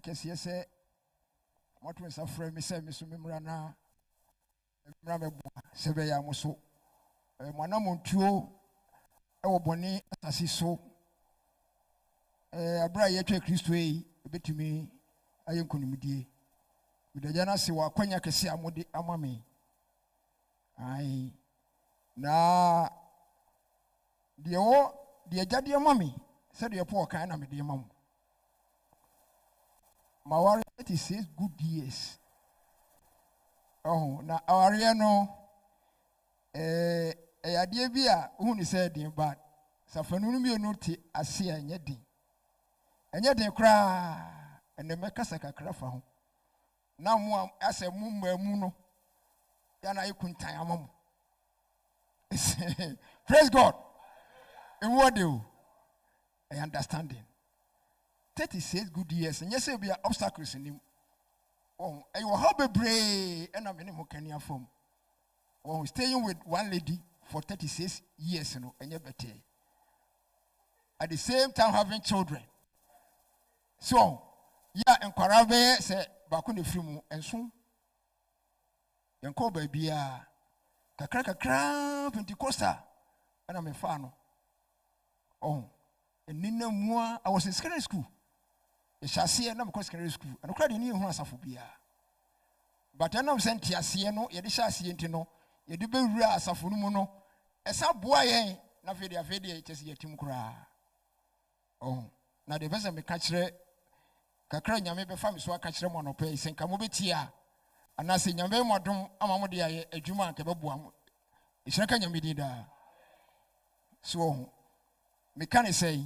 because yes, what was a friend, Miss Mimrana, Seveya Moso, Manamontuo, our bonnet, as he so. A bright Christway, a bit to me, I am conumidi. With the Janasi wa Quenya Cassia Modi Amami. Aye, na dear Jadia Mammy, said your poor kind of dear mum. My worry 86 good years. Oh, now our Ariano, idea beer, who said in bad. Safanumi noti, I see a yeti. And yet they cry, and the Macasaka crafa. Now, more as a mumbo muno, yana you couldn't tie a mum. Praise God. And what do I understand him? 36 good years, and yes, there be obstacles in him. Oh, I will help a brave, and I'm in Mokania form. Oh, staying with one lady for 36 years, and you're better. At the same time, having children. So, yeah, and Kwarabe said, Bakuni Frimu, and soon. Young Kobe be a Kakra Pentecosta, and I'm a fan. Oh, and Nina Mua, I was in secondary school. The chassis and I'm secondary school, and I cried in you once of Bia. But I know sent Tiasiano, Yedisha Sientino, Yedibura Safumuno, a sub boy, Navedia Vedia, just yet him cry. Oh, now the vessel may catch her. Kakra Yame family so catch them on a pace and Kamubitia. And I say Yame Modum, Amamodia, a Juma, Kababuam. It's not can you so. Me can say,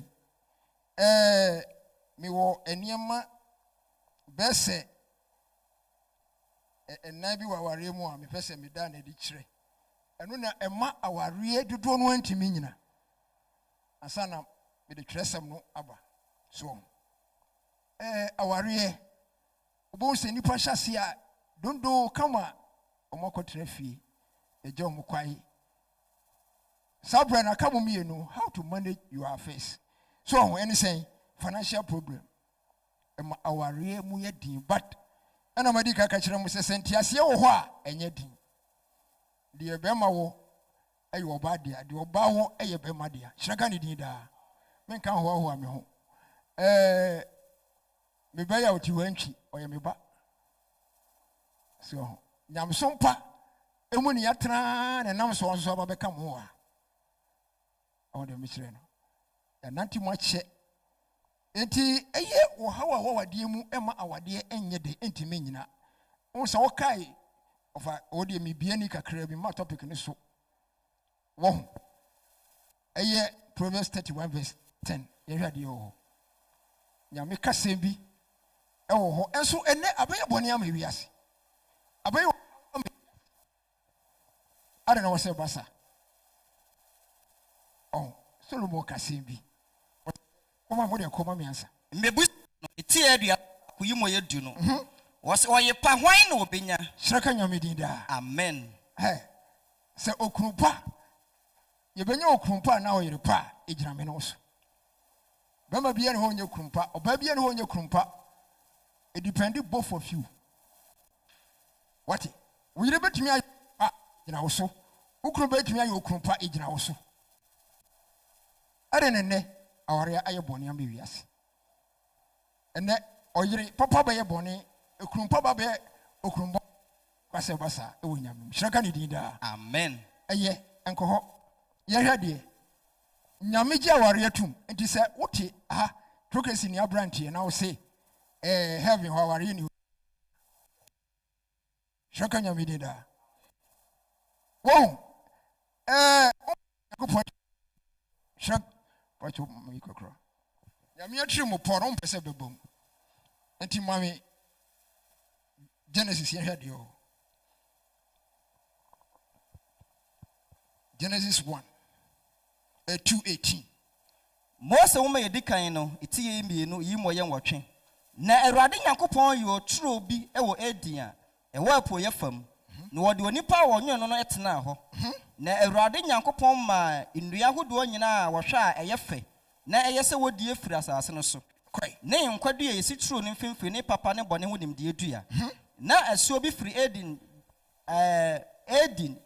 me wo eniema bese enabi wa ware mu a me pese me da na di kire eno na ema aware dodo no antimi nyina asana me de kresem no aba so aware obo se nipa hyase a dondo kama omokotre fie eje omokwai Sabra na kamu mienu how to manage your affairs. So anything financial problem. Our real muyedi but ana madika kachira mu se sentiase wo ho a enye din. De ebema wo ayi oba dia, de oba wo ayi ebema dia. Shiraka ni din da. Menka ho me ho. Me ba ya oti wantwi oye me ba. So nyamsompa emu ni yatra na nam so ba beka mo a. On the mission. And not too much. Enti eye wo hawa wo wadie mu ema awade enye de enti menyina. Wo so wokai of odi me bia ni kakra bi ma topic ni so. Wo eye Proverbs 31 verse 10. Ye hwade yo. Nya me kasem bi e wo ho. Enso ene abaye boni am wiase. Abaye ada na wo se basa. Oh, Solomon Kasimbi. Come on, what do you call me answer? Mebu iti area kuyimo yedu no. Was oye pa hwan no obenya. Shraka nyamedinda. Amen. Hey. Se okrumpa. Ye benya okrumpa na oyere pa ejina me no so. Bema bia ne ho nye okrumpa, oba bia ne ho nye okrumpa. It depends both of you. What? We re betimi ayi ejina wo so. Okrumpa betimi ayi okrumpa ejina wo so. Arenene aware aye boni am wiase ene oyire papa ba ye boni ekrumpa ba be okrumbo kwase basa e wonyam shiraka ni dinda amen eye enko ho ye hwede nyame gi aware atum enti se wote aha progress ni abrantie na wo se heaven ho aware ni shiraka nyame dinda wo ko shiraka what you make a crow? Yamia trim upon on perceivable. Enti mammy Genesis here you. Genesis 1 2:18. Most of woman yedikano, iti ye no yimo yan watching. Na erade Nyankopon yo true bi e wo edia e wa po ye fam. No wode onipa wo nyo no etena ho. Na Awurade Nyankopon ma nnua hodo nyina wo hwa a eye fe na eye se wodi efiri asase no so Quite. Ne nkwadua yesi true ne mfimfini ne papa ne bɔne ho nimdeɛ dua. Na asuo bi firi Eden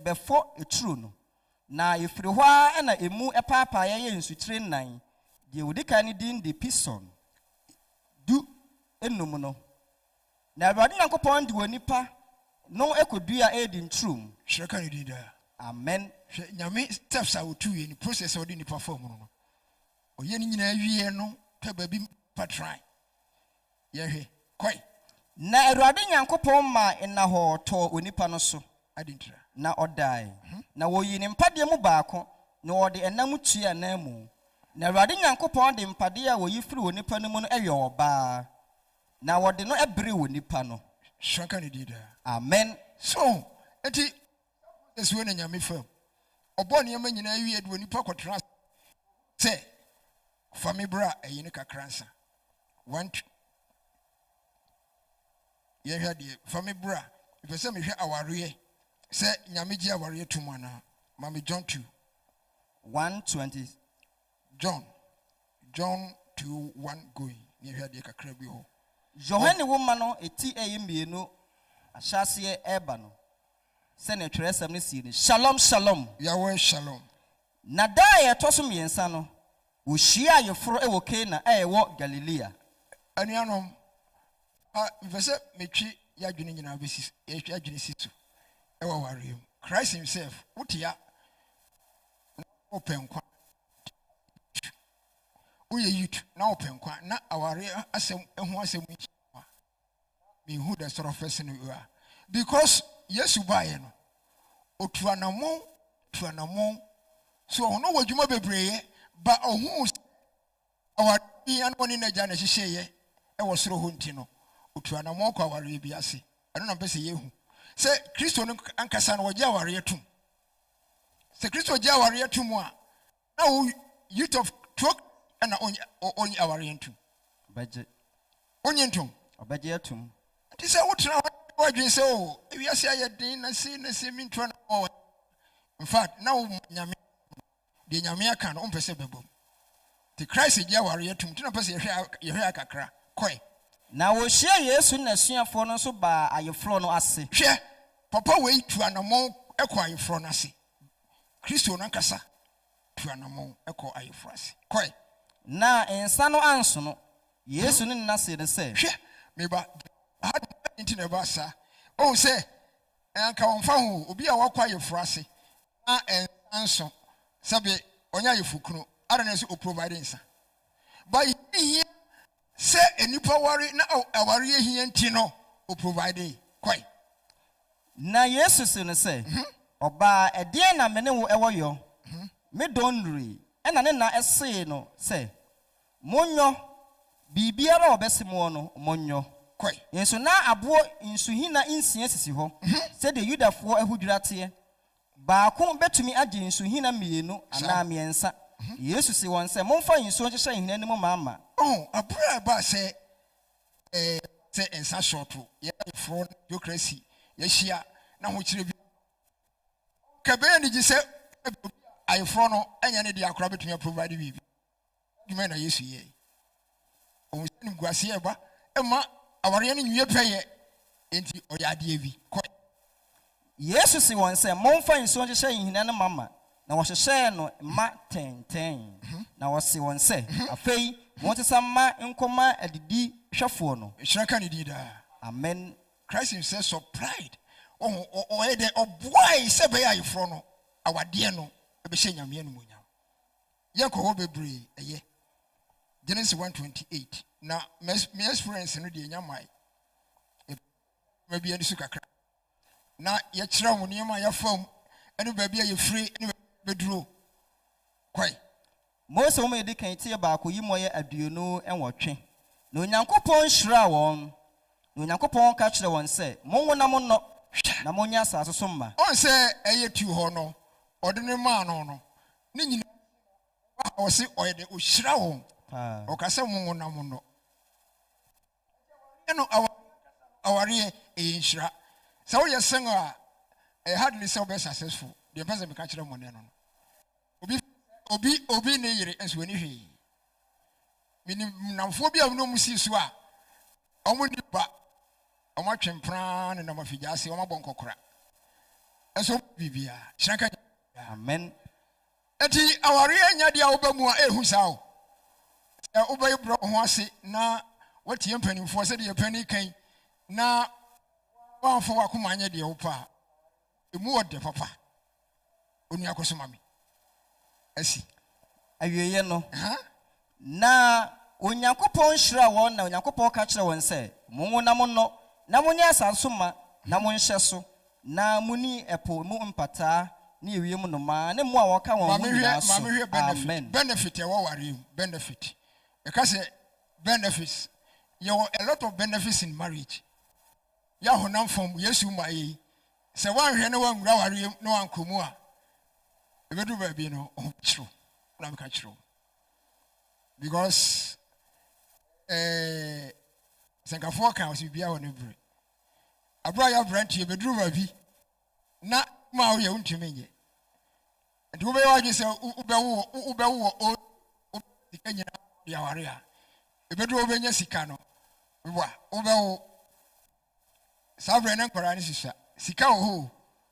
before true no. Na efiri hɔ na emu ɛpaapa yɛ nsutire nan. Die odika ne din de Pison. Du enum no. Na Awurade Nyankopɔn de onipa no ekodua Eden true. Shaka ni dinda. Amen. Nyame steps a wotu ye ni process a wodi nipa form no. Oye ni nyina wie no pɛ baabi patran. Yɛhwɛ. Koi. Na Awurade Nyankopɔn ma na hɔ tɔ onipa no so. Adintra. Na ɔdae. Na woyi ne mpadeɛ mu baako na wɔde ɛnam tua nan mu. Na Awurade Nyankopɔn de mpadeɛ a woyi firi onipa no mu no ɛyɛ ɔbaa. Na wɔde no ɛbere onipa no. Shaka ni dinda. Amen. So, eti esuo na nyame fam. Ɔbɔ ne yɛma nyina wie de onipa kɔtra sɛ fa me bra ɛyi ne kakransa. 1 yɛhwɛ deɛ fa me bra if sɛ mehwɛ awareɛ sɛ nyame gye awareɛ to mu ana ma me John 2 1:20 John 2:1 going yɛhwɛ deɛ kakra bi hɔ Yohane woma no eti mmienu ahyɛaseɛ ɛba no sɛ ne twerɛsɛm no sie no Shalom shalom Yahweh shalom na da a yɛtɔ so mmiɛnsa no wohyia ayeforo ɛwɔ Kana a ɛwɔ Galilea anuanom if sɛ metwi yɛadwene nyinaa bɛsi yɛhwɛ adwene si so ɛwɔ awareɛ mu Christ himself wotia open kwa woyɛ youth na open kwa na awareɛ asɛm ɛho asɛm me who the sort of person you are because Yesu baeɛ no otuanamon so ɔno wɔ dwuma bebree ba ɔhu awareɛ an one na gya na hyehyɛeɛ ɛwɔ soro hɔ nti no otuanamon kɔ awareɛ bi ase ɛno na mpɛ sɛ yɛhu sɛ Kristo no ankasa no wɔgye awareɛ tom sɛ Kristo gye awareɛ tom a na wo youth of talk ɛna onye awareɛ ntom bɛgye onye ntom ɔbɛgye atom nti sɛ wotena wadwen sɛ o ewiase ayɛ den na se mintoa na ɔwɔ in fact na wo nyame de nyame aka no ɔmpɛ sɛ bɛbom nti Christ gye awareɛ tom nti na mpɛ sɛ yɛhwɛ akakra kɔe na wohyia Yesu na suafoɔ no nso baa ayeforo no ase hwɛ papa wei tuanamon ɛkɔ ayeforo no ase Kristo no ankasa tuanamon ɛkɔ ayeforo ase kɔe na nsa no anso no Yesu ne nna se ne sɛ hwɛ meba ha nti na ba sa o sɛ anka wɔmfa ho obi a wakɔ ayeforo ase na nso sɛbe ɔnya ayefukunu ara na sɛ o provide nsa ba yi sɛ enipa ware na aware ehia nti no o provide kɔe na Yesu se ne sɛ ɔbaa ɛdeɛ na me ne wo ɛwɔ yɔ me don nuri ɛna ne na ɛsee no sɛ monyo biribiara a ɔbɛse mo no monyo kɔe nso na aboɔ nsuhina nsia sisi hɔ sɛ de Yudafoɔ ahodwira teɛ baako betumi agye nsuhina mmienu anaa mmiɛnsa Yesu se wɔn sɛ momfa nsuo nhyehyɛ nhina no mu maama abura ba sɛ sɛ ensa shorto yɛ ayeforo bureaucracy yɛhyia na ho kyerɛ bi kabɛn ni gye sɛ ayeforo no ɛnyɛ ne de akora betumi provide biribi dwuma na Yesu yɛ ɔmo sɛ guase ɛba ɛma awareɛ no nwie pɛyɛ enti ɔyɛ adeɛ bi kɔ Yesu se wɔn sɛ momfa nsuo nhyehyɛ nhina no mama na wɔhyehyɛ no ma tɛntɛn na wɔse wɔn sɛ afei wɔntesa ma nkɔma adidi hwɛfoɔ no hyerɛka ne din daa amen Christ himself supplied ɔyɛ dɛ ɔboae sɛ bɛyɛ ayeforo no awadeɛ no ɛbɛhyɛ nyameɛ no mu nyam yɛnkɔ hɔ bebree ɛyɛ Genesis 1:28 na me experience no deɛ nyamae baabi ani so kakra na yɛkyerɛ wo nneɛma yɛfam ɛne baabi a yɛfiri ne bɛduro kɔe Mose wo me de kan tie baako yi mo yɛ aduonu ɛwɔtwe na Onyankopɔn hyira wɔn na Onyankopɔn ka kyerɛ wɔn sɛ monwo na monno na monya asase so mma on sɛ ɛyɛ tu hɔ no ɔde ne maa no no ne nyina ɔse ɔyɛ de ohyira wɔn ɔkasa monwo na monno ɛno awareɛ ɛyɛ nhyira sɛ woyɛ sɛn a ɛyɛ hardly sɛ wobɛ successful deɛ mpɛ sɛ meka kyerɛ mo ne no obi ne yere nso wani hwee namfo bia no musi so a omo nipa omo twempran ne na mafigya ase omo bonkokora eso bibia shanka amen eti aware anya dia obamu a ehu sawo obayi bro ho ase na watie mpanimfo se de pani kan na wanfo wakoma anya de opa emu ode papa oni akosoma me asi awieye no na onyankopɔn hyira wɔn na onyankopɔn ka kyerɛ wɔn sɛ monwo na monno na monye asanso ma na monhyɛ so na muni ɛpo mu mpataa ne ewiem no ma ne mo a wɔka wɔn ho nyinaa so amen benefit ɛwɔ ware benefit because benefits you have a lot of benefits in marriage ya honam fam yesu ma yi sɛ wanhwɛ ne wanwura ware no ankomu a ebedu ba bi no chiro na meka chiro because senkafo kan osi bia wɔ ne bre abra ya brantie beduru ba bi na ma wo ye untimi nye nti wo be wa gye sɛ wo o sika nyina ya ware a ebedu wo benya sika no wa wo be wo sabre na nkora ne sisa sika wo ho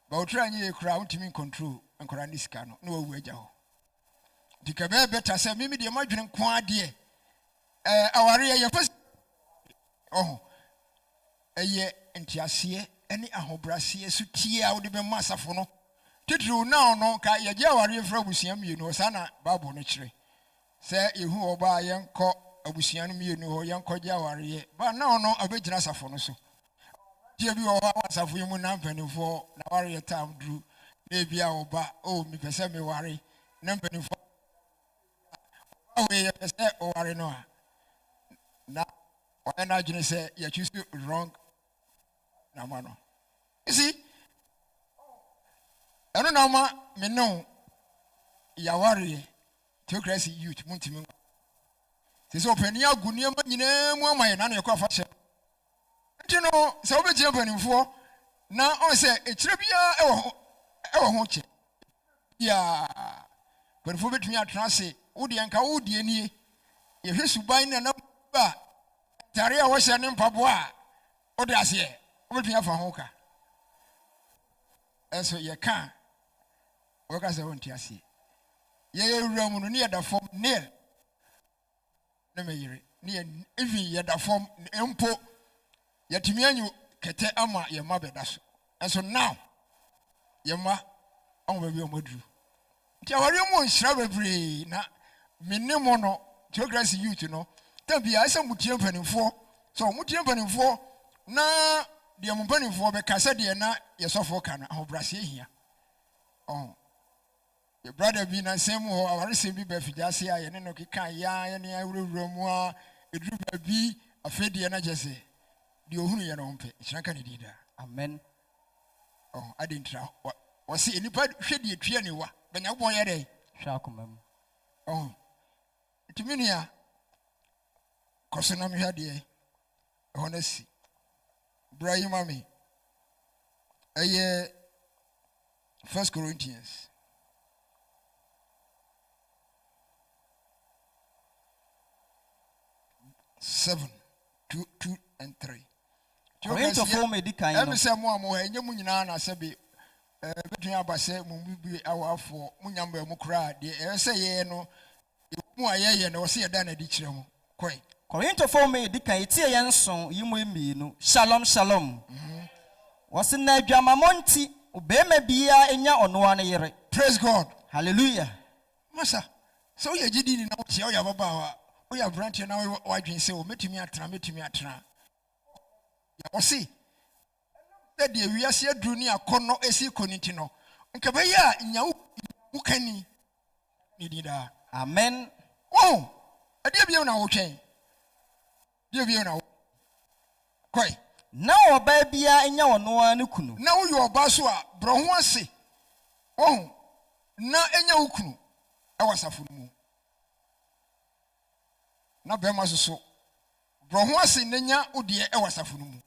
ba otura nye ekura untimi control nkora ne sika no na wo agya ho dikabe beta sɛ mimi de madwene nko ade aware ye pɛ eye ntiaseɛ ɛne ahobrɛseɛ so tie a wode bɛma asafo no titiri na no ka ye gye aware fra abusua mienu sa na bible no kyerɛ sɛ yehu oba yɛnkɔ abusua no mienu hɔ yɛnkɔ gye aware ba na no abegyina asafo no so tie bi wɔ hɔ asafo yi mu na mpanimfo na ware tam duru na bia oba o mi pɛ me ware na mpanimfo we say ware no a na when I just say you choose wrong number no you see I don't know ma me no ya ware theocracy youth muntimi se so pani aguni ma nyina mu amaye na na yakwa fa hye nti no se obeji panimfo na on say ekire bia ewo ho che ya panimfo betumi atena se wodi anka wodi anie ye hwesuban na ba tare a wo hye ne mpabo a wodi ase wobetumi afa ho ka eso ye ka wo ka se wonti ase ye ewura mu no ne da fom ne me yire ne even ye da fom empo ye timi anyu kete ama ye ma beda so eso now ye ma on ba bi o maduru nti awari mu nhyira bebre na minimo no theocracy youth no tambia asa mutie mpanimfo so mutie mpanimfo na de mpanimfo be kasa de na yesofo kana ahobrase hia your brother be na same ho awari se bi ba fidase a ye ne no keka ya ye ne awurawura mu a eduru ba bi afede na jese de ohunu ye no mpe chiranka ne dida amen adintra wasi enipa hwede etua ne wa banya bo ye de hwa komam Timinia Kosonam Hadi Honesi Brahimami a year 1 Corinthians 7, 2 and 3. Corinthians 4 medical. Every some more and Yamunana Sabi between Abase Mumbi our for Munyamba Mukra, the essay no. Mu ayeye na wose yeda na di kire mu koi Korinto for me di kan etie yenson yimu emienu shalom shalom wose na adwamamonti obema bia enya ono ane yere praise God hallelujah masa so ye gidi ni na wote o ya baba wa o ya branch na wadwen se o metimi atena ya wose na de wiase aduru ni akono esi koniti no nka be ya nya ukani ni dida amen ade bia na wo twen de bia na koi na oba bia enya ono ane kunu na wo yo oba so a bro ho ase na enya wo kunu e wasafo mu na be ma so bro ho ase na nya ode e wasafo mu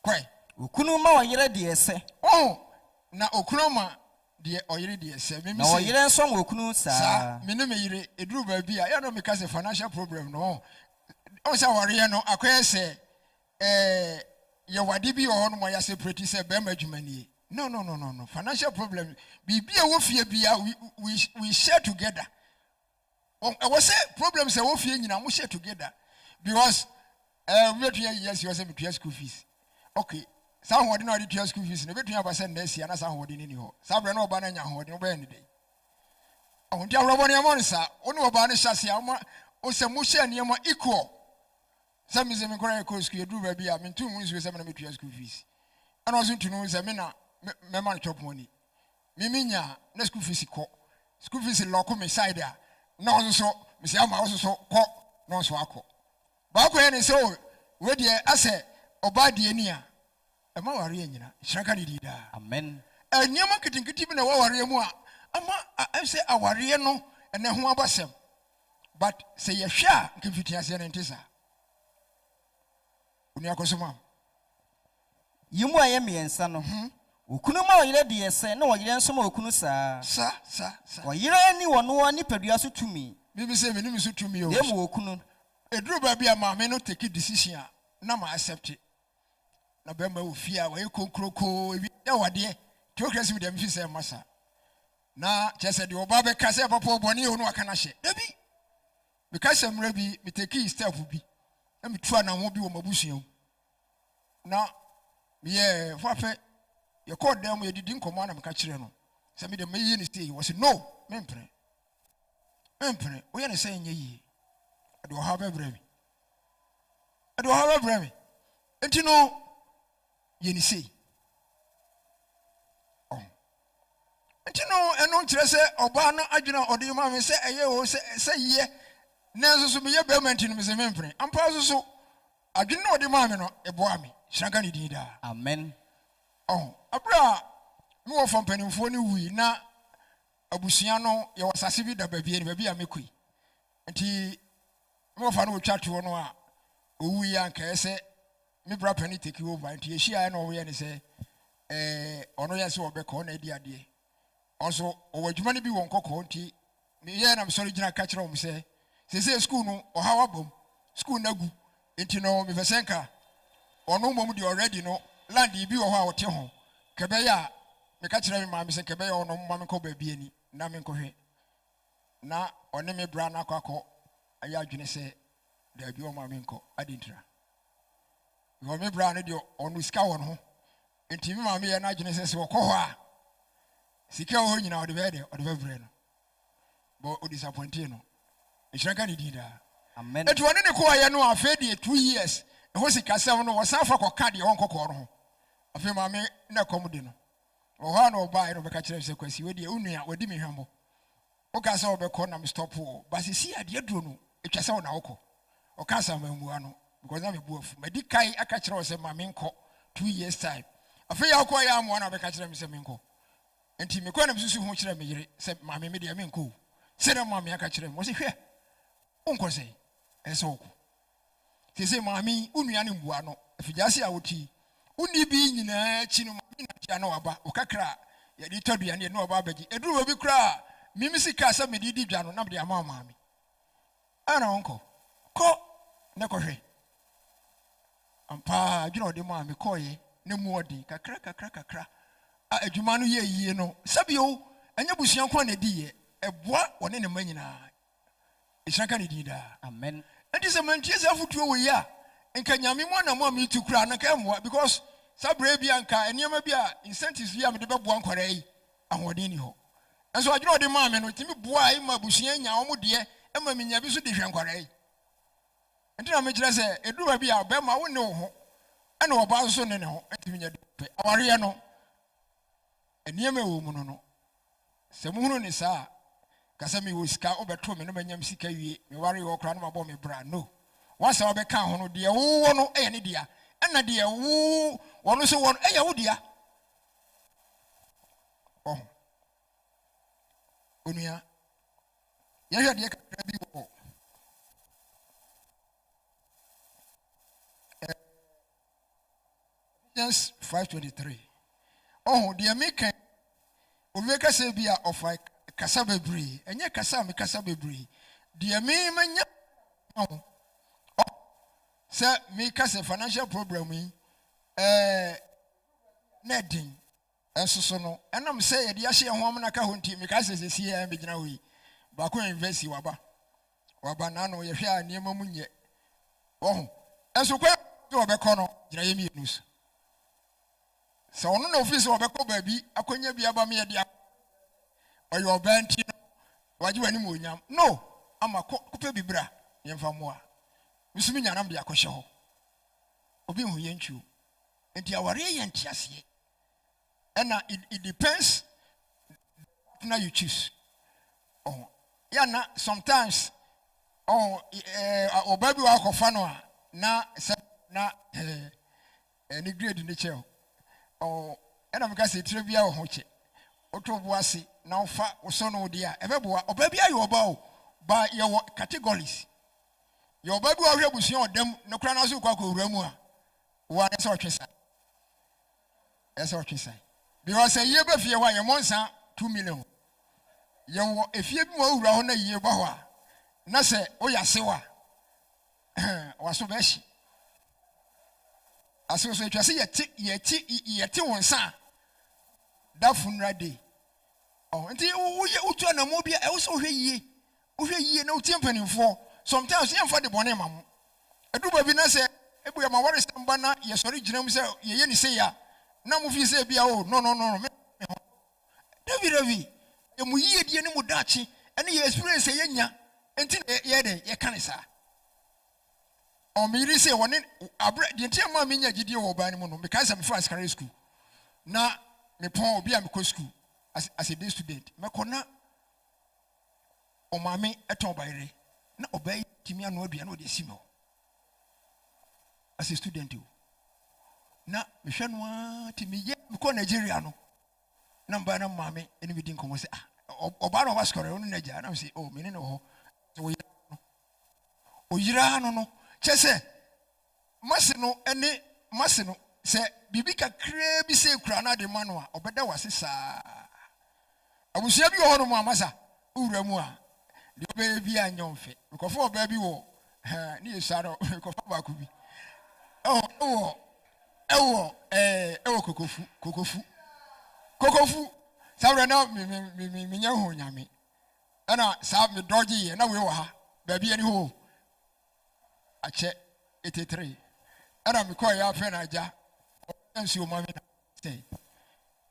koi okunu ma oyere de ese na okunu ma de oyere de ese me na oyere nso ma okunu sa me ne me yire eduru ba bi a ya no me ka se financial problem no say warrior no akoye say ye wade bi o no mo ya separate say be ma adwuma nie. No. Financial problem. Bibi a wo fie bia we share together. I was say problems say wo fie nyina mo share together because we do yes you say me to school fees. Okay. Some who didn't do school fees, never to have a send this year, and some who didn't know. Some no banana who didn't obey any day. I want to have Robert Yamonsa, only a banana chassis, or some musha near my equal. Some is a mechanical school, do baby. I mean, 2 months with 7 school fees. And also to know is a mina, my money top money. Miminia, no school fees, school fees in local side there. No, so, Miss Yama also so, no swako. Bako and so, where dear, I say, Obadi Enia. Ama warrior nyina shranka ni dida amen nyama kitinkiti bi na warrior mu ama I say awarrior no ene ho abasem but say ye hwa nkifiti ase ne ntisa uni akosoma yimu aye miensa no okunu ma oyire de yese na oyire nso ma okunu sa oyire ani wono ni padua so tumi bibi say me ni so tumi o dem okunu eduru ba bia ma me no take decision na ma accept it. Na bema ufia wa yekonkroko ebi ya wade theocracy with them fi say masa na chese de oba be kase papa oboni onu aka na hye debi because amra bi me take step bi na me tua na ho bi wo mabusuam na me ye fafe ye call dem ye didi nkomo na me ka kire no se me de me yi ni stay was no mempre o ye ne say nye yi ade o ha be bremi enti no yeni say enti no eno kire se oba no adwena ode ma me se eye o se ye nanso so me ye be manti no me se mempre ampa so adwena ode ma me no eboa me shranka ni din da amen abra me wo fo mpanimfo ni wi na abusua no ye wasase bi da babie ni babia mekui enti me wo fa no twatwo no a owu ya nka ese me bra pani take over nti ye hia na owo ye ne se ono ye se obeko na edi ade also owadwuma ne bi won kokko nti me ye na me sorry gina ka kire o me se school no o hawa bom school na gu nti no me fesenka ono mom di already no land bi wo ho a wote ho kebe ya me ka kire me ma me se kebe ya ono mma me ko ba bi ani na me nkohwe na one me bra na akọ aya adwene se da bi o ma me nko adintra yo me bra ne de onu sika won ho enti me ma me ye na adwene se wo ko ho a sika ho nyina o de be no bo o disappoint no e shranka ni dida amen eti woni ne ko aye no afa de 2 years e ho sika sem no wo san fa ko ka de ho nkoko no ho afa ma me na kom de no o ha no ba e no be ka kire se kwasi we de onua wadi me hwambo o ka se obekọ na me stop o ba se si ade duro no etwa se na wokọ o ka sa mamu ano because na me bu afu medi kai aka kire o se ma me nkọ 2 years time afa ya ko ya amu na be ka kire me se me nkọ enti me ko na bisu ho kire me yire se ma me de me nkọ se na ma me aka kire me o se hwe onko se ese okọ se ma me onua ne mbu ano afijase a woti uni bi nyina chi no ma na tia na waba o kakra ya di tadua ne no waba bagi eduru obi kra mimi sika sa me di dwa no na de ama ma me ana onko ko ne ko hwe ampa adwuna ode ma me ko ye ne mu odi kakra a adwuma no ye yie no sabio anya busuan kwa na di ye eboa woni ne manyina ishaka ne di da amen enti se mantie se afutuo wo ya nka nyame mo na mo me tu kura na ka mo because sabre bi anka eniema bi a incentives bi a me de beboa nkwara yi ahoden ni ho enso adwuna ode ma me no timi boa ai ma busuan nya wo de e ma me nya bi so de hwe nkwara yi enti na me kire se eduru bi a be ma wo ne wo ho ana oba so ne ne ho enti me nya de pe aware no eniema wo mu no se mu hunu ne sa kasa mi wo sika obeto me no manyam sika wie me ware wo kra no mabọ me bra no wasa obeka ho no de wo no eye ne dia na de wo wono so wono eye wo dia onua ye hwe de kakra bi wo Ephesians 5:23 de me kan omeka se bia of like kasa bebree enye kasa me kasa bebree de me manya Sir, me case financial problem netting. And so no, and I'm saying the Asia woman I can't team because it's a CM Bignawi. Baku invest you waba nano ye hwɛ nneɛma mu nyɛ ɔho ɛso kɔ to ɔbɛkɔ no gyina yɛ mienu so sɛ ɔno na ofisi ɔbɛkɔ baabi akɔnya bi aba me yɛ de ɔyɛ ɔbaa nti no wagye w'anim onyam no ama kɔpɛ bibira yɛmfa mmoa mesumi nyanam de akɔhyɛ hɔ obi hu yɛ ntwuo nti aware yɛ nteaseɛ ɛna it depends na you choose oh yana sometimes obabi wa akɔfa no a na ni grade ni kyɛ ɛna meka sɛ tire bia wo ho kyɛ oto bo ase na wofa wo so no de a ɛbɛboa obabi ayo oba o ba yɛ wɔ categories yɛ obabi wa hwɛ busua ɔdam ne kora na so kwa kɔwura mu a wo a sɛ ɔtwe sa because yɛ ba fie hɔ a yɛ monsa 2 million yɛ wɔ efie bi mo wura hɔ na yie ba hɔ a na sɛ o ya sewa waso bɛhyi aso so etwa sɛ yɛte wɔn sa da funeral day nti wo tu na mo bia ɛwo sɛ wohwɛ yie na wotie mpanimfoɔ sometimes yɛmfa de bɔne ma mo edu ba bi na sɛ ebu ya ma wɔre sɛmba na yɛsɔre gyina mu sɛ yɛyɛ ne sɛ ya na mo fi sɛ bia o no David emu yie die ne mo daakye ɛne yɛ experience yɛnya enti yɛ de yɛ kan sa o me yiri say woni abra de enti ma me nya gidie wɔ ba ne mu no because I'm from secondary school na me pon obi a me ko school as a day student me kona o ma me eton bayre na obai timi anu adua na o de simo as a student o na me hwɛ no a timi ye me ko Nigeria no na mba na ma me eni bi din komo say oba no was correct no na gya na say oh me ne no ho oyira no kyese masino ene masino se bibi kakra bi se kura na de manu a obeda wase saa abusia bi ho no mu amasa owura mu a de be bi anyomfe because oba bi wo ni yesaro because ba ku bi ewo kokofu sawre na me nya ho nyame ana sa me doji ye na we wo ha ba bi ani ho ache 83 ana me ko ya fe na aja nsi o ma me na say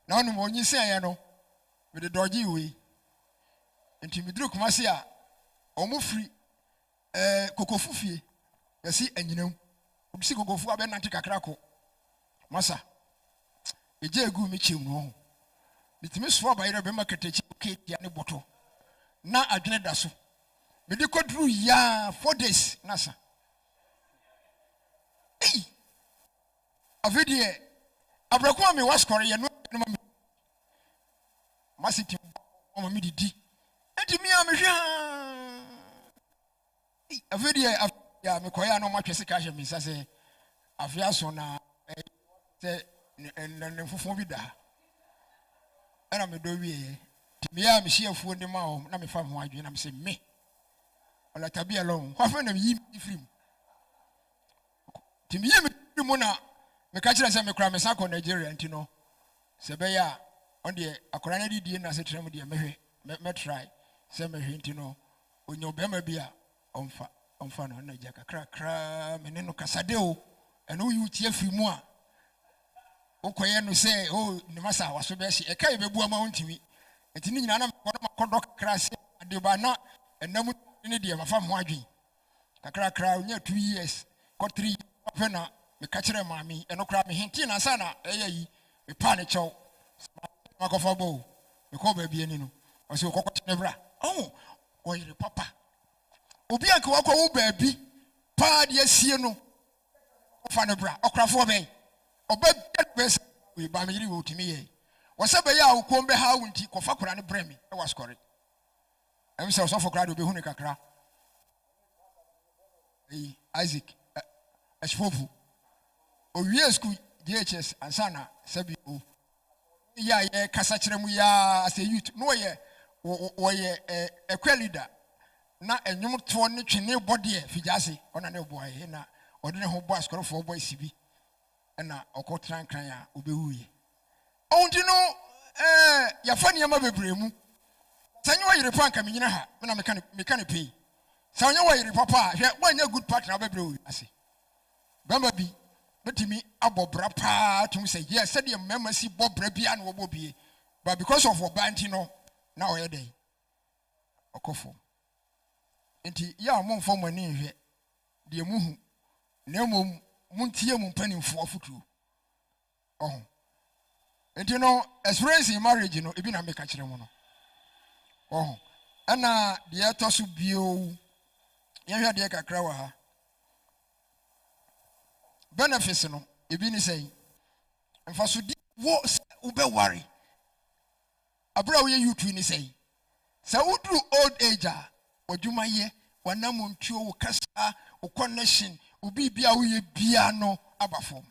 na onu mo nyi sen ye no me de doji we enti me duru kuma se a omo firi kokofu fie yesi anyinam obi si kokofu abe nante kakra ko masa eje egu me chem no bitimi so ba yere be makatachi ke ya ne boto na adwene da so me de kodru ya 4 days nasa avidie abrakwa me was kore ye no masiti o me didi enti mi a me hwa avidie ya me koya no matwese ka hye me sase afia so na se ne fufo bi da ana me do wie timi ya me hyeafuo ndi ma o na me fa ho adwene na me se me ola tabia lo kwa fa na me yi film timi yi me mu na me ka kire se me kura me sa ko Nigeria nti no se be ya on de akora na didie na se trem de me try se me hwe nti no onyo be ma bia onfa no na jaka kra me ne no kasade o eno yu tie fi mu a okoye no se o ni masa waso be hye e kai be bua ma ontimi enti ni nyina na makodo kakra se ade ba na enam ne de mafa mo adwen kakra onya 2 years ko 3 years na me ka kire maami eno kra me henti na sa na eyayi me pa ne chew makofa bo me ko ba bi ani no o se kokko ne bra o yire papa obi anka wakọ wo ba bi pa de asie no ofa ne bra okrafo be oba bes we ba me yiri wo timi ye wo se be ya wo kombe ha wo nti kofa kora ne bra mi e was kore em se so fo kora de be hu ne kakra Isaac Ashfofu o wie school DHS ansana sabi o ya ye kasa kire mu ya as a youth no ye wo ye leader na enwum to ne twene body e fijase ona ne boy na ɔde ne ho bɔ asɔrefoɔ bɔ asibi ɛna ɔkɔtran kran a obɛwuye ɔnti no yɛfa nneɛma bebree mu sɛ nyɛ wɔyere pa nka menyina ha mena meka ne pei sɛ ɔnyɛ wɔyere papa a hwɛ woanyɛ good partner bɛbrɛ wɔ ase bɛma bi bɛtumi abɔ bra paa tumi sɛ yɛ sɛdeɛ mmarima si bɔ bra bia na wɔbɔ bie but because of ɔba nti no na ɔyɛ dɛn ɔkɔfo nti yɛ a momfa mo ani nhwɛ deɛ muhu na mmom montie mu mpanimfoɔ fotuo ɔho nti no experience in marriage no ebi na meka kyerɛ mu no ɔho ɛna deɛ ɛtɔ so bio yɛhwɛ deɛ kakra wɔ ha benefits no ebi ni sɛ mfa so di wo wobɛware abra wo yɛ youth ni sɛ sɛ woduru old age a wadwuma yɛ wanam ntuo wo kasa wo connection obi bia wo yɛ bia no aba fam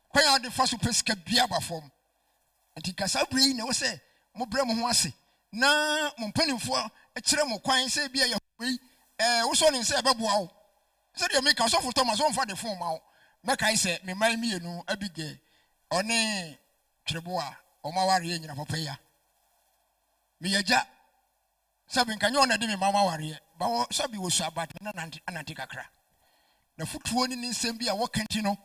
kwan a de fa so pesika bia aba fam nti kasa bere yi na wo sɛ mo brɛ mo ho ase na mo mpanimfoɔ kyerɛ mo kwan sɛ bia yɛ hoi wo so ne sɛ ɛbɛboa wo sɛ deɛ meka sɔfo Thomas wo mfa de fon ma wo mɛkae sɛ me man mienu Abigail ɔne twerebo a ɔma ware yɛ nyina papa ya meyagya sɛbi nka nyɛ ɔna de me mama ware ba wɔ sɛbi wɔ su abat na anante kakra na futuo ni nsɛm bi a wɔka nti no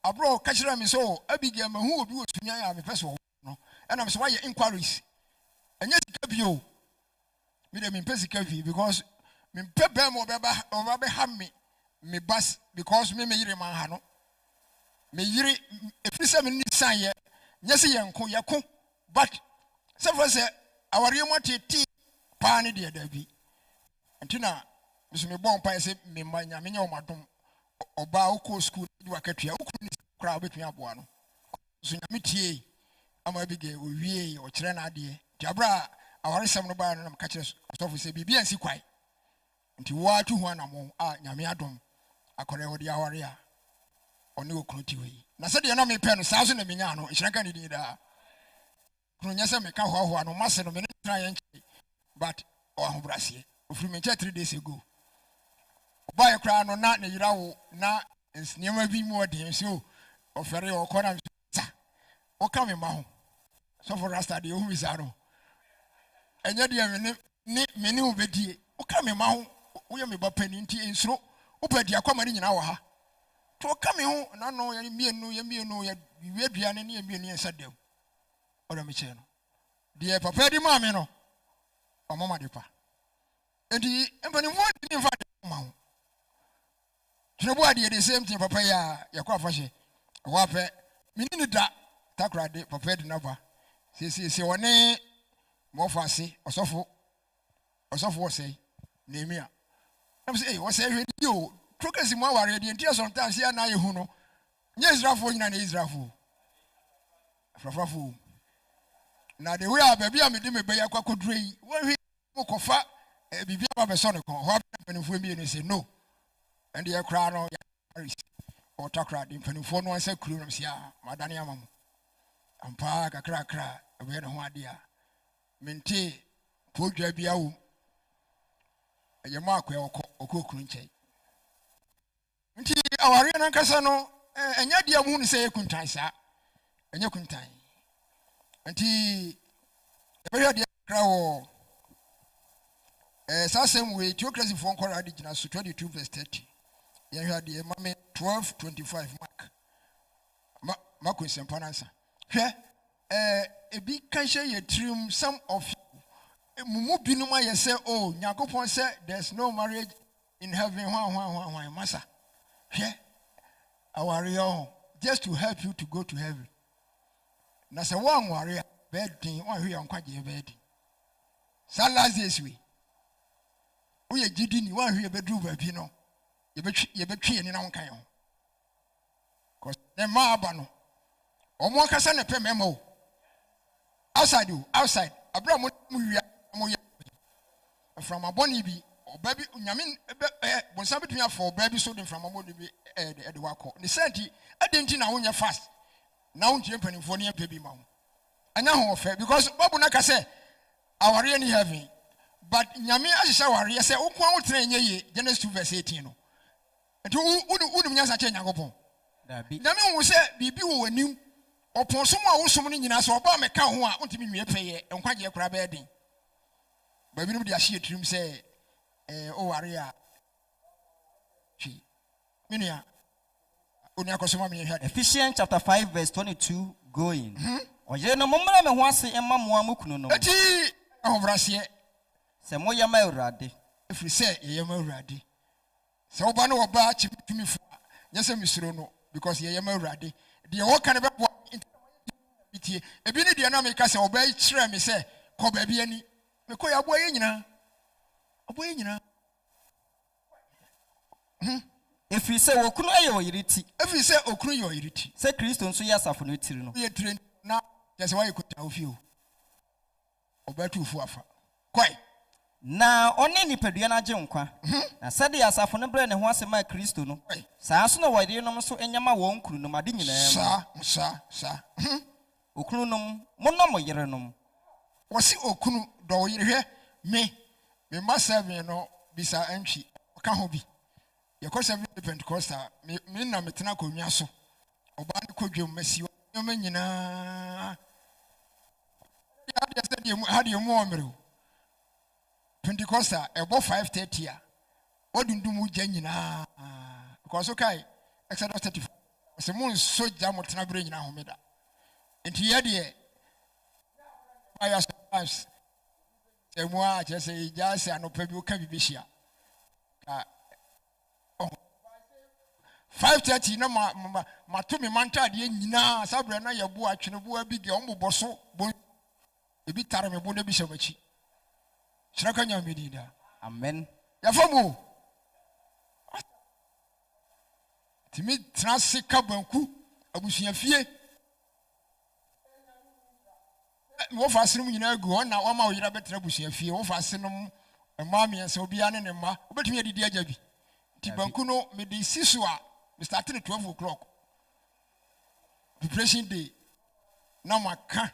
abro ka kyerɛ me sɛ Abigail mahu obi wɔ sunya ya me pɛ sɛ no ɛna me sɛ wayɛ inquiries ɛnyɛ sika bio me de me pɛ sika vi because me pɛ bɛn mo ɔbɛba ha me bus because me yire man ha no me yiri efiri sɛ me ni san yɛ nyɛ sɛ yɛnko yɛko but sɛ fɔ sɛ aware mu tete paa ne deɛ da bi nti na meso me bɔ mpa sɛ me ma nyame nyɛ ɔmadom ɔba wokɔ school di wakatua wokɔ ni kora wobɛtumi aboa no so nyame tie ama Abigail owie ɔkyerɛ na adeɛ nti abra aware sɛm no baa no na meka kyerɛ ɔsɔfo sɛ biribi ansi kwae nti woa tu ho anamo a nyame adom akɔrɛ wode aware a ɔne okunu ti wei na sɛ deɛ na mepɛ no saa so na menya no ɛhyira ka ne din daa kunu nyɛ sɛ meka hoahoa no mase no mene tena yɛ nkyɛ but ɔahobraseɛ ofiri me nkyɛ 3 days ago ɔbaeɛ koraa no na ne yera wo na nneɛma bi mu ɔden so ɔfɛre ɔkɔ na sa woka me ma ho sɔfo rasta deɛ ɔhu mi saa no ɛnyɛ deɛ mene wo bɛdie woka me ma ho woyɛ me ba pani nti nsuro wopɛ di akwama ne nyina wɔ ha to ka me ho na no yɛ mienu yɛ wiaduane ne yɛ mienu yɛ sadam ɔda me kyɛ no deɛ papa di ma me no ɔmama de pa enti mpanimfoɔ di mfa de ma ho twene bo adeɛ the same thing papa ya yɛkɔ afahyɛ ɛwɔ apɛ meni ne da takora de papa di naba sɛ wɔne mɔfo ase ɔsɔfo wɔ sɛ Nehemia I'm saying, what's every you? Progress more worried. The entire sometimes here now you know. Yes, Rafu in an Israel. Rafu. Now the way I baby, I'm a dimmy by a cocoa tree. When we walk off, a baby of a son, what happened if we say no? And the crown or Paris or Takra, the phone once a crew of Sia, Madania Mam. And Park a crack, a very no idea. Mente, poor Jabiao. Ɛyɛ maakɔ ɔkɔ kunkyɛ nti aware na nkasa no ɛnyɛ deɛ mu ne sɛ kuntan saa ɛnyɛ kuntan nti ɛbɛhwɛ deɛ kra wɔ saa sɛm wei theocracy fo nkɔra de gyina so 22 verse 30 yɛhwɛ deɛ mame 12:25 Mark nsɛmpa nansa hwɛ ebi ka hyɛ yɛ tirim some of mumu binum ayɛ sɛ oh Nyankopɔn sɛ there's no marriage in heaven hwan masa hwɛ aware just to help you to go to heaven na sɛ wɔanware a bɛɛdin wɔahwɛ yɛ nkwagye bɛɛdin saa last days we woyɛ gyidi ni wɔahwɛ yɛ bɛduru baabi no yɛbɛtwe yɛni na wonkan ho because ne mmaa aba no ɔmo akasa ne pɛ mɛma o outside abira mo wia mo yɛ from abɔni bi ɔba bi nyame bonsa bitumi afɔ ɔba bi so de from abɔni bi de wakɔ ne sɛnti adenti na wonyɛ fast na wontie mpanimfoɔ ne yɛpɛ bi ma wo anya ho ɔfɛ because babu na ka sɛ aware ni heaven but nyame ahyehyɛ aware sɛ wokɔ wo tena nyɛ ye Genesis 2:18 no nti wo nyasa che Nyankopɔn dabi na me wo sɛ bibi wo anim ɔpon so mu a wo som no nyina sɛ ɔba meka ho a wontimi nwie pɛyɛ nkwagye kora bɛyɛ den ba binom de ahye tirim sɛ o ware a twi menua oni akosoma me hwade Ephesians chapter 5 verse 22 going oyere no mommra me ho ase emma moa mokunu no eti ahobrase se moya ma Awurade efiri sɛ yɛyɛ ma Awurade sɛ woba no wɔba kyimi fu nyɛ sɛ misuro no because yɛyɛ ma Awurade deɛ wɔka ne bɛboa tie ebi ne deɛ na meka sɛ ɔbɛyi kyerɛ me sɛ kɔ baabi ani mekɔ yɛ aboa yɛ nyina efiri sɛ wokunu ayɛ oyiriti efiri sɛ okunu yɛ oyiriti sɛ Kristo nso yɛ asafo no tiri no yɛ tire na yɛ sɛ wayɛ kota ofie o ɔbɛtu fu afa kɔe na ɔne nipadua no agye nkwa na sɛde asafo no brɛ ne ho ase ma Kristo no saa nso na wɔde nom nso enyama wɔn kunu no ade nyinaa saa okunu nom monɔ mo yere nom wɔsi okunu dɔ wo yere hwɛ me mma 7 no bisa antwi ɔka ho bi yɛkɔ 7 Pentecostal me na metena konwa so ɔba ne kodwam masiwa nyoma nyinaa hade mu ɔmere Pentecostal ɛbɔ 5:30 a ɔdundum gya nyinaa because okay Exodus 34 sɛ mo nso gya mo tena bere nyinaa homeda nti yɛ deɛ ayɛ sometimes sɛ mo a kyerɛ sɛ gya sɛ anɔpa bi woka bibi hyia ka 5:30 na mato me mantadeɛ nyinaa saa berɛ na yɛbo atwene boa bi deɛ ɔmbobɔ so ebi tare me bo na bi hyɛ m'akyi kyerɛ ka nya medi da amen yɛfa mu timi tena se ka banku abusua fie wo fa asem nyinaa gu hɔ na wama wo yera bɛtena abusua fie wo fa asem mma miɛnsa obia ne ne mma wobɛtumi adidi agya bi nti banku no mede si so a me start at 12 o'clock preparation day na maka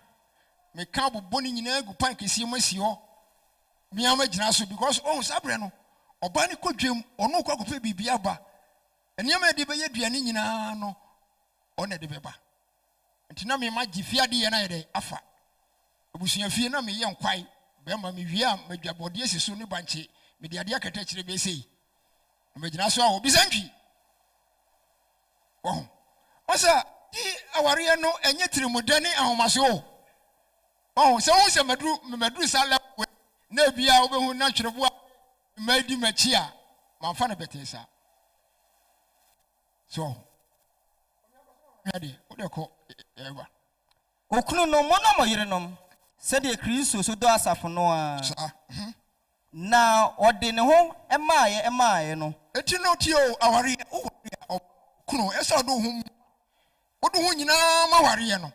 me ka bobɔ ne nyinaa gu pan kɛseɛ mu asi hɔ miama gyina so because sabre no ɔba ne kodwam ɔno kɔ akɔpɛ biribi aba nneɛma de bɛyɛ aduane nyinaa no ɔna de bɛba nti na me ma gifiade yɛ na yɛ de afa abusua fie na me yɛ nkwai bɛma me wie a madwabɔde asi so ne bankye me de ade akata kyerɛ bɛsɛi na magyina so a obi santwi ɔsa di aware no ɛnyɛ tirimudane ahomaso sɛ wo sɛ maduru sa level na bia wobɛhu na twerɛbo a madi machi a mamfa no bɛtɛ saa so hwɛde wode kɔ ɛba okunu no monɔ mo yere nom sɛdeɛ Kristo so dɔ asafo no a na ɔde ne ho ɛmaayɛ no eti no tio aware okunu ɛsɛ ɔdo ho nyinaa ma ware no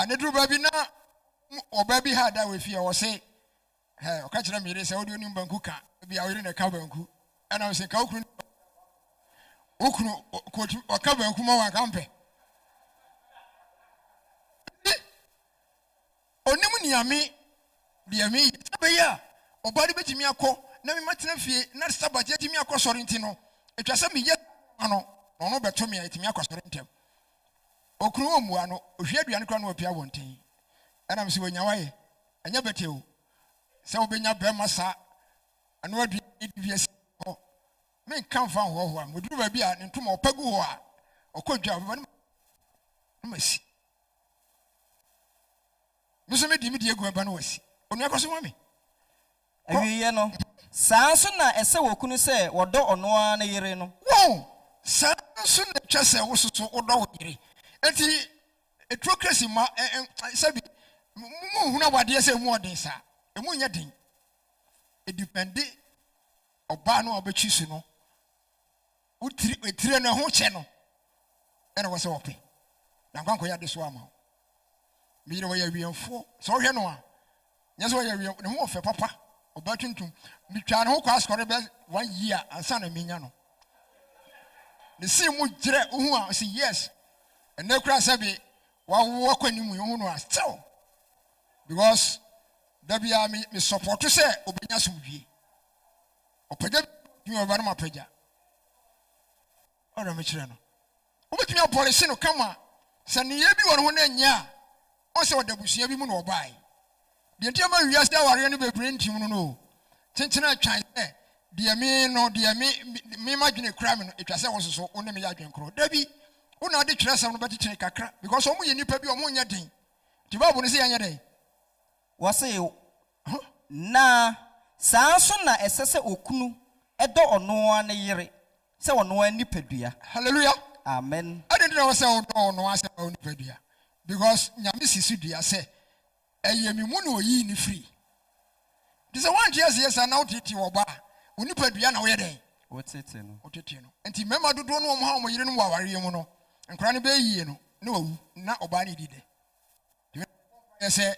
ne duru baabi na ɔba bi ha da wefie wɔ se ɔka kyerɛ me yere sɛ wode onim banku ka bi a yere na ka banku ɛna sɛ ka okunu ɔka banku ma wanka mpɛ onim niame deɛ me sɛ bɛyɛ a ɔba de bɛtumi akɔ na me matena fie na sabat yɛtumi akɔ sɔre nti no ɛtwa sɛ meyɛ ano na ɔno bɛto me a yɛtumi akɔ sɔre ntɛm okunu wɔ mua no ohwie aduane kora no wɔpia wɔnten ɛnam sɛ wɔnya wayɛ ɛnyɛ bɛtɛ o sɛ wobɛnya bɛrima saa ano aduane di asi hɔ menka mfa hohoa moduru baabi a ne ntoma ɔpa gu hɔ a ɔkɔ dwa bɛba no masi meso medi medi agu bɛba no wasi onua kɔ so ma me awieɛ no saa nso na ɛsɛ wɔkunu sɛ wɔdɔ ɔno ara ne yere no saa nso na twa sɛ wo soso wodɔ wo yere enti etrocracy ma sɛbi mu huna wadeɛ sɛ mu ɔden saa emu nyɛ den edipende ɔbaa no ɔbɛtwi so no utire no ho kyɛ no ɛna wɔ sɛ wɔpɛ na nkwankɔ yɛ ade so ama me yere wɔyɛ wiemfo sɛ ɔhwɛ no a nyɛ sɛ wɔyɛ wiem ne ho ɔfɛ papa ɔbaa tuntum metwa ne ho kɔ asɔre bɛ 1 year ansa na menya no ne si mu gyerɛ ohu a ɔsi yes ɛnɛ kura sɛbi wawo kɔ ne mu ohu no a still because dabi a me support sɛ obenya somdwie ɔpagya bi ɔba no mapagya ora me kire no wobetumi apolish no kama sɛ ne yɛ bi wɔ no ho na nya on sɛ wɔda busua bi mu na ɔbae deɛ ntia ma wiase aware no bebree ntim no no tenkyena atwan sɛ deɛ me madwene kura me no etwa sɛ wo soso wo ne me yɛ adwen koro da bi wo na ade twerɛ sɛm no bɛtekyere kakra because ɔmo yɛ nipa bi ɔmo nyɛ den ti Bible no sɛ yɛnyɛ den wɔse na saa nso na ɛsɛ sɛ okunu ɛdɔ ɔno a ne yere sɛ ɔno a nipadua hallelujah amen I didn't know sɛ ɔdɔ ɔno a sɛ ɔno nipadua because nyame sisi dua sɛ ɛyɛ me mu na oyi ni free this is one year yes na wotete wo ba onipadua na wo yɛ den wotete no enti mema dodo no ɔmo ha ɔmo yere no wɔ aware mu no nkra ne bɛ yie no na wawu na ɔba ne dide yɛ sɛ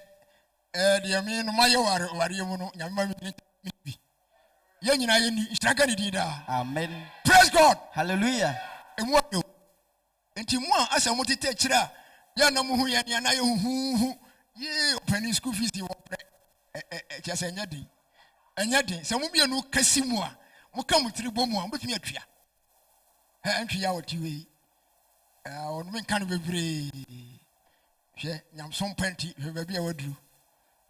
deɛ me no mayɛ ware mu no nyame ma me bi yɛ nyina yɛ ni straka ne din da amen praise God hallelujah emu ayo enti mu a asa mo tete akyira a yɛ na mo hu yɛ ne na yɛ huhu ye opening school fees wɔ prɛ kyɛ sɛ ɛnyɛ den sɛ mo mienu kasi mu a mo ka mo tiri bɔ mu a mo betumi atwa antwi ya wɔti wei ɔno me nka no bebree hwɛ nyamso panti hwɛ baabi a waduru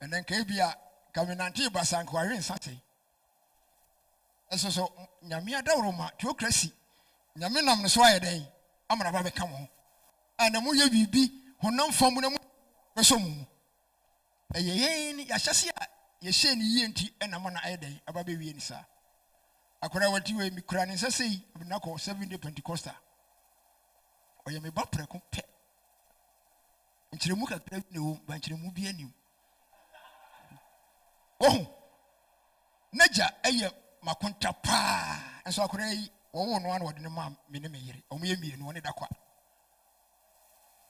ɛnɛ nka bi a kamenante basanka wawe nsate ɛso so nyame adawro ma theocracy nyame nam no so ayɛ dɛn amana ba bɛka mo ho ana mo yɛ bibi honam fam na mo bɛso mu ɛyɛ yɛn ni yɛhyɛse a yɛhyɛ ni yie nti ɛna mana ayɛ dɛn aba bɛwie ni saa akora wati we mi kura ne nsɛsɛ na kɔ 7-day Pentecostal ɔyɛ me ba prɛko pɛ nkyerɛmu kakra bi ne wo ba nkyerɛmu bi anim Naja ɛyɛ makonta paa nso akora yi wɔwo no ana wɔde ne ma me ne me yere ɔmo yɛ mienu wɔne da kwa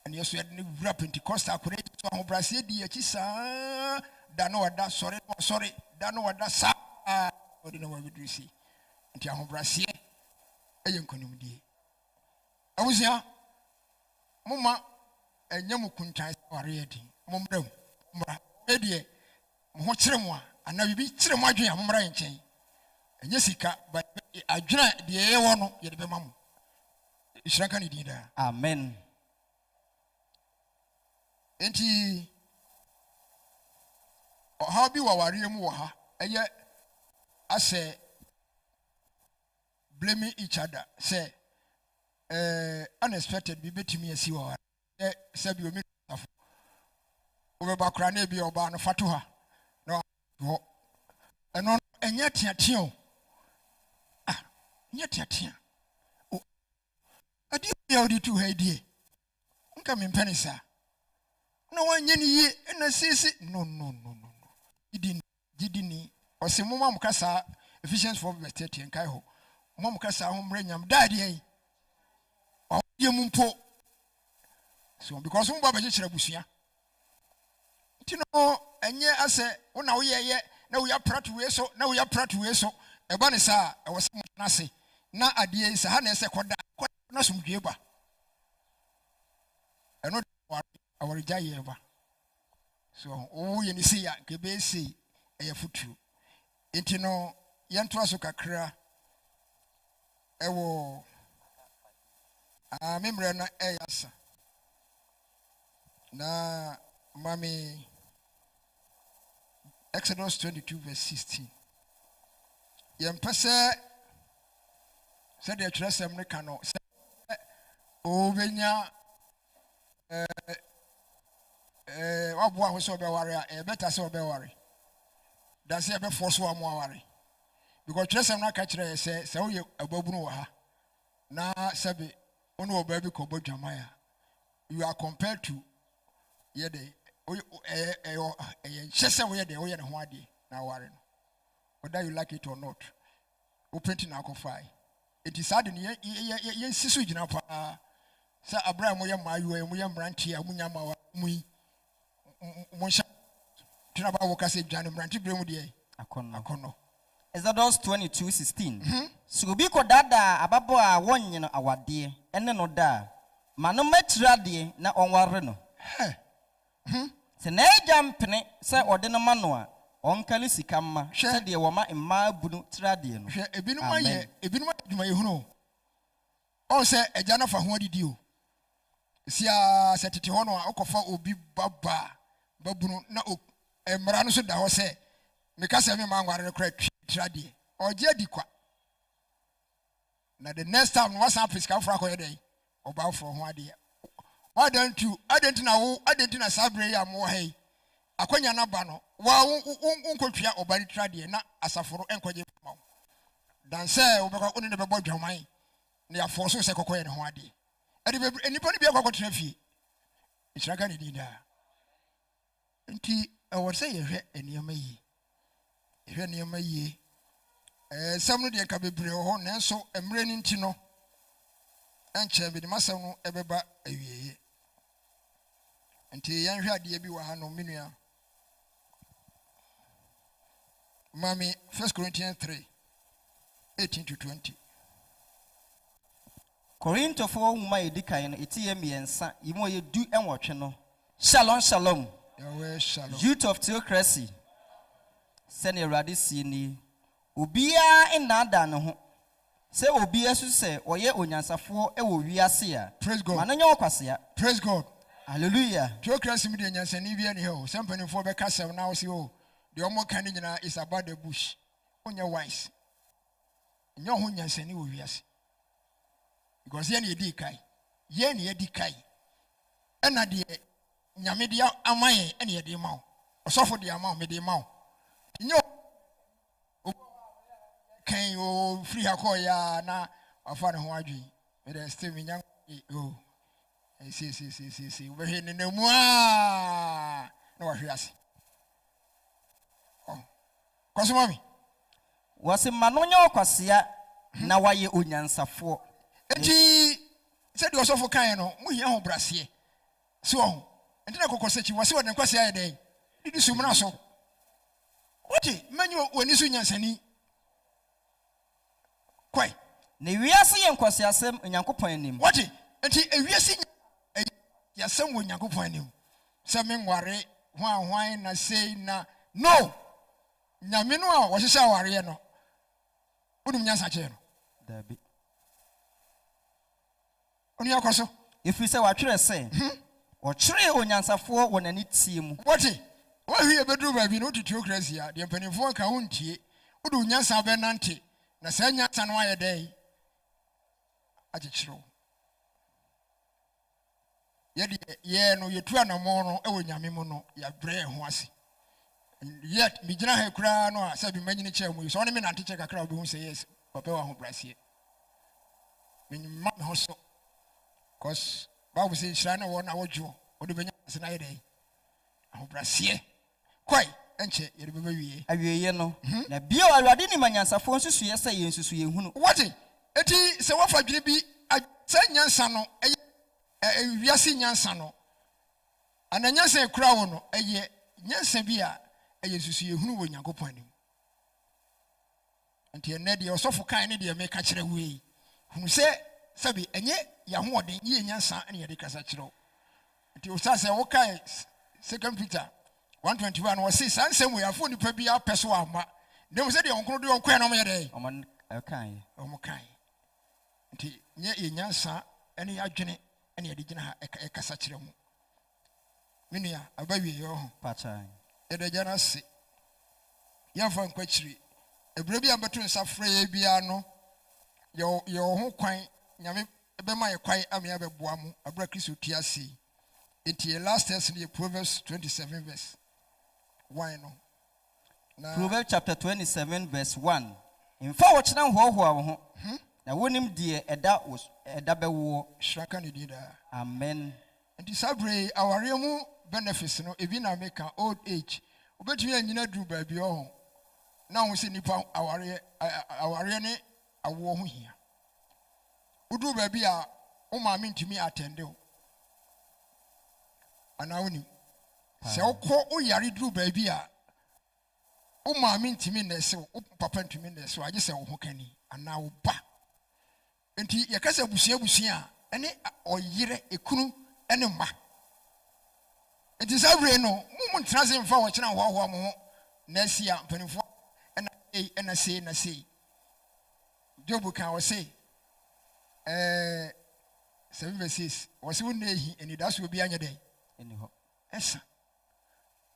ɛne yɛso yɛde ne wura Pentecostal akora yi so ahobrɛaseɛ di akyi saa da no wɔda sɔre da no wɔda saa wɔde ne wɔbɛduru si nti ahobrɛaseɛ ɛyɛ nkonimdie abusua moma ɛnyɛ mu kuntan ware yɛ din mommra mu mmra ɛdeɛ mo ho kyerɛ mu a ana bibi kyerɛ mu adwen a mommra yɛ nkyɛn ɛnyɛ sika ba adwena deɛ ɛyɛ wɔ no yɛde bɛma mo hyira ka ne din daa amen enti ɔhaw bi wɔ ware mu wɔ ha ɛyɛ asɛ blaming each other say unexpected bi betimi asi wɔ ware sɛ bi omi tafo obɛba kora na bi ɔba no fato ha na hɔ ɛno ɛnyɛ teatea o nyɛ teatea o adi bi a ɔde tu ha die nka me mpɛne saa na wanyɛ ne yie ɛna sisi no gidini ɔse moma mo kasa Ephesians 4:30 nkai hɔ moma mo kasa ho mmerɛ nyam daade yi ɔyɛ mu mpo so because mo ba bɛkyerɛ busua nti no ɛnyɛ asɛ wona woyɛyɛ na woyɛ prato we so na woyɛ prato we so ɛba ne saa ɛwɔ sɛ mo na se na adeɛ yi sa ha na ɛsɛ kɔda na somdwe ba ɛno awaregya yɛ ba so wo yɛ ne se ya kebe se ɛyɛ futu enti no yɛnto aso kakra ɛwɔ memrɛ na ɛyɛ asa na mami Exodus 22:16 yɛmpɛ sɛ sɛdeɛ twerɛsɛm no ka no sɛ ɔbɛnya waboa ho sɛ ɔbɛware a ɛbɛta sɛ ɔbɛware da sɛ ɛbɛfoɔ so a mo aware because twerɛsɛm no aka kyerɛ yɛ sɛ woyɛ ababunu wɔ ha na sɛbe wo ne ɔbaa bi kɔbɔ dwaman a you are compared to yɛde ɛyɛ nhyɛ sɛ woyɛ deɛ woyɛ ne ho adeɛ na aware no whether you like it or not wopɛnti na akɔfae ɛnti saa de no yɛnsi so gyina paa sɛ aberɛ a moyɛ mmaayewa moyɛ mmeranteɛ a monya ma mu yi monhyɛ tena ba wo ka sɛ dwane mmerante berɛ mu deɛ akɔnnɔ Exodus 22:16 so obi kɔdaadaa ababɔ a wɔnyɛ no awadeɛ ɛne no da ma no matiri adeɛ na ɔnware no sɛ na agya mpene sɛ ɔde no ma no a ɔnka ne sika mma sɛdeɛ wɔma mmaa bunu tiri adeɛ no hwɛ ebinom ayɛ adwuma yɛhunu On say a jana for who did you? See, set it on or for obi baba babuno na emrano so da ho say because every man were correct tradi or jedikwa. Now the next time what's up is come for a day or bow for 1 day. Why don't you? I didn't know Sabre ya more hey. Akonya na bano. Wa unko twa obari trade na asaforo enkoje pam. Dan say obeka oni ne bebo dwaman. Na ya forso se kokoye ne ho ade. Ade be anybody be akoko tena fie. Israka ne dinda. Nti I would say yehwe eniyama yi. Yehwe eniyama yi. Samno de ka bebre ho nanso emre ni nti no. Enche be de masam no ebeba awieye. Nti yanhwe ade bi wa ha no menua. Mami 1 Corinthians 3:18-20. Korinto for whom I dikan etiye miensa imo ye du enwotwe no. Shalom shalom. Yahweh shalom. Youth of theocracy. Send Awurade si ni. Obia enada ne ho. Se obia so se oye onyansafo e wo wiase a. Praise God. Mananya okwasea. Praise God. Hallelujah. Theocracy me de nyansani bia ne ho. Sampani for be kasem na wo se o. The omo kan nyina is about the bush. Onya wise. Nyo ho nyansani wo wiase. Because yen ye di kai. Yen ye di kai. Ena de nyame de amaye ena ye de mawo. Osofo de amawo me de mawo. Nyo kan o free hakoya na afa ne ho adwi. Me de still me nyam o. Si we he ne mu a na wa hwiase. Oh. Kwaso mami. Wase manonya okwasea na waye onyansafo. Enti said you also for kind no mu hia ho brase so ho enti na kokosechi wase won kwase aye den didi sumna so wote manyo woni so nyansani kwai na wiase ye nkwase asem nyankopon anim wote enti ewiase yasem wo nyankopon anim se me nware hwan na sei na no nyame no a wo hyehyɛ aware no wonum nyansa kye no dabi oni akoso if say watwere say o twere onyansafo wonani tie mu wote wo hwie beduru ba bi no theocracy a de mpanimfo ka wontie wodu nyansa be nante na sa nyansa no aye dai agichiro ye no yetu anamo no e wo nyame mu no ya brɛ ho ase yet mi gina ha kura no a sabi manyini kye mu so ne me nante kye kakra obi hu say yes papa wa ho brasie me ma me ho so cause Bible says shana wona wojo odi benya sena ye dai ho brasie kwai enche ye be wie awieye no na bio Awurade ni manyansafo nsusu ye say ye nsusu ye hunu wote eti se wofa dwene bi sa nyansa no wiase nyansa no ananyansa ekura wo no eye nyansa bi a eye nsusu ye hunu wo Nyankopɔn anim enti ene de osofo kan ne de me ka kire we hunu se sabi enye ya ho odin ye nyansa ne ye de kasa kire enti o sa se wo kai 2 Peter 1:21 wo se sansem we afo nipa bi apeso ama dem se de onkro de onkwa no me de omon kan omo kan enti nye ye nyansa ene ya dwene ene ye de gina ha e kasa kire mu menua abawie yo ho pacha ede jana se yamfa nkwa kire ebure bi ambeto nsa frɛ bia no ye ho kwan nyame ebema ye kwan amia beboa mu abra Kristo tiase enti last test in Proverbs 27:1 no na Proverbs chapter 27 verse 1 in fa wo kyena hohoa wo ho na wonim de eda bewo shraka ne dida amen enti sabre aware mu benefits no ebi na make old age obetumi anyina duru ba bi ho na ho se nipa aware ne awo ho hia udu ba bi a o ma me ntimi attend o ana woni se okọ o yare duru ba bi a o ma me ntimi na se o papa ntimi na se age se wo ho kani ana wo ba enti ye kasa busua ene oyire ekunu ene ma enti sabre no mu ntena se mfa wo kyena hoho mo ho na asia mpanifo ena sei Job kan wo sei 7 verses was one day and it does will be any day. Yes.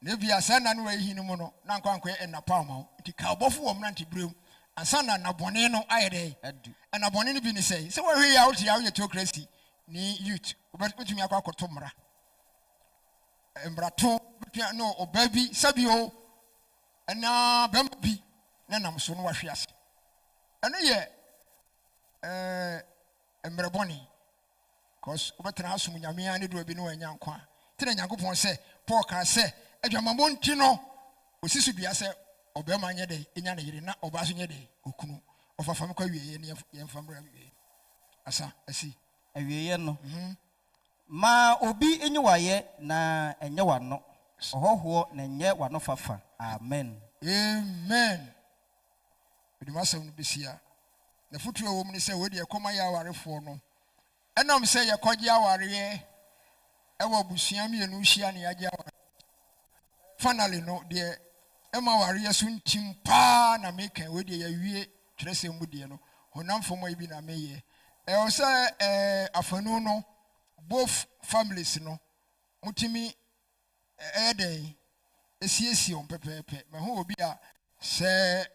Maybe a son and way he no mono, Nanquanque and a palmo, the cowboy for Nanti Broom, and son and a boneno I day, and a bonini bini say, so we out here you too crazy, ni youth, but put me a quack tomra. And brato, no, or baby, Sabio, and now Bambi, then I'm soon wash yes. And and Braboni, cause over the house when Yamia and it will be no young quan. Tell Yankupon say, poor can say, a Jamamon Tino, which is to be a say, Obama Yade, in Yana, or Basin Yade, Ukunu, of a family, and from Asa, I see. A year ma obi enyiwaye na enyewa no ohoho na enye wa no fafa amen amen we must have bisia na futu wo mu ni say we de ekoma ya awarefo no enam say ye kogye aware e wo busua mi enu hia na yagye aware finally no de ema aware ye so ntim pa na make we de ya wie trese mu de no honam fomo ibi na meye e o say afanu no both families no mutimi eden esiesi on pepepe me ho obi a se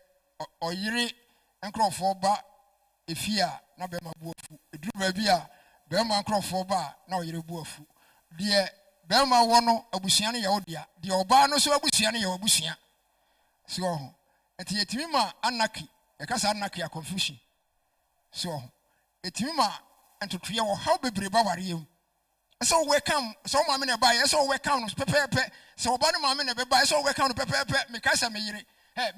oyire nkrofo ba efia na be ma buafu eduru ba bi a be ma nkrofo ba na oyire buafu de be ma wo no abusua ne ye odia de oba no so abusua ne ye abusua so ho enti yetimi ma anarchy e kasa anarchy a confusion so ho etimi ma entotoye wo how bebre ba wareyem so we come so mama na buy so we come pepepe so oba no mama na be buy so we come pepepe me kasa me yire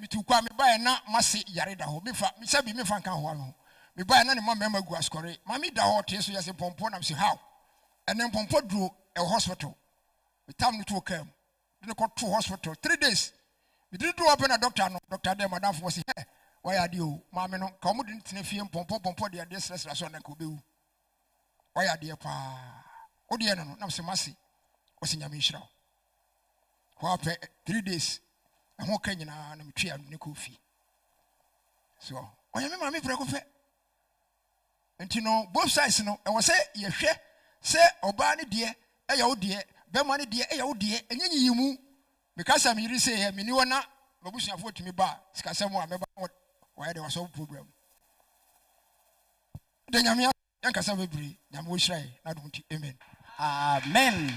me tu kwa me buy na mase yare da ho me fa me sabi me fa kan ho ano me buy na ne mama ma gu askore mama da ho te so yase pompo na me say how and then pompo dro a hospital me tam no to come they go to hospital 3 days me did do open a doctor no doctor dem madam for say why are you mama no ka mo din tene fie pompo de ade stress so na ka obewu why are you pa Odiano, no, Samasi, was in Yamishra. Who 3 days, and who can you now, and tree and Nikufi. So, I am Mammy Precofe. And you know, both sides, no, I was say, ye share, say, Obani dear, ayo dear, Bemani dear, ayo dear, and you move, because I'm here say, Minuana, Babushia for to me bar, Scasamo, remember why there was so program. Then Yamia, Yankasabi, Yamushai, not amen. Amen.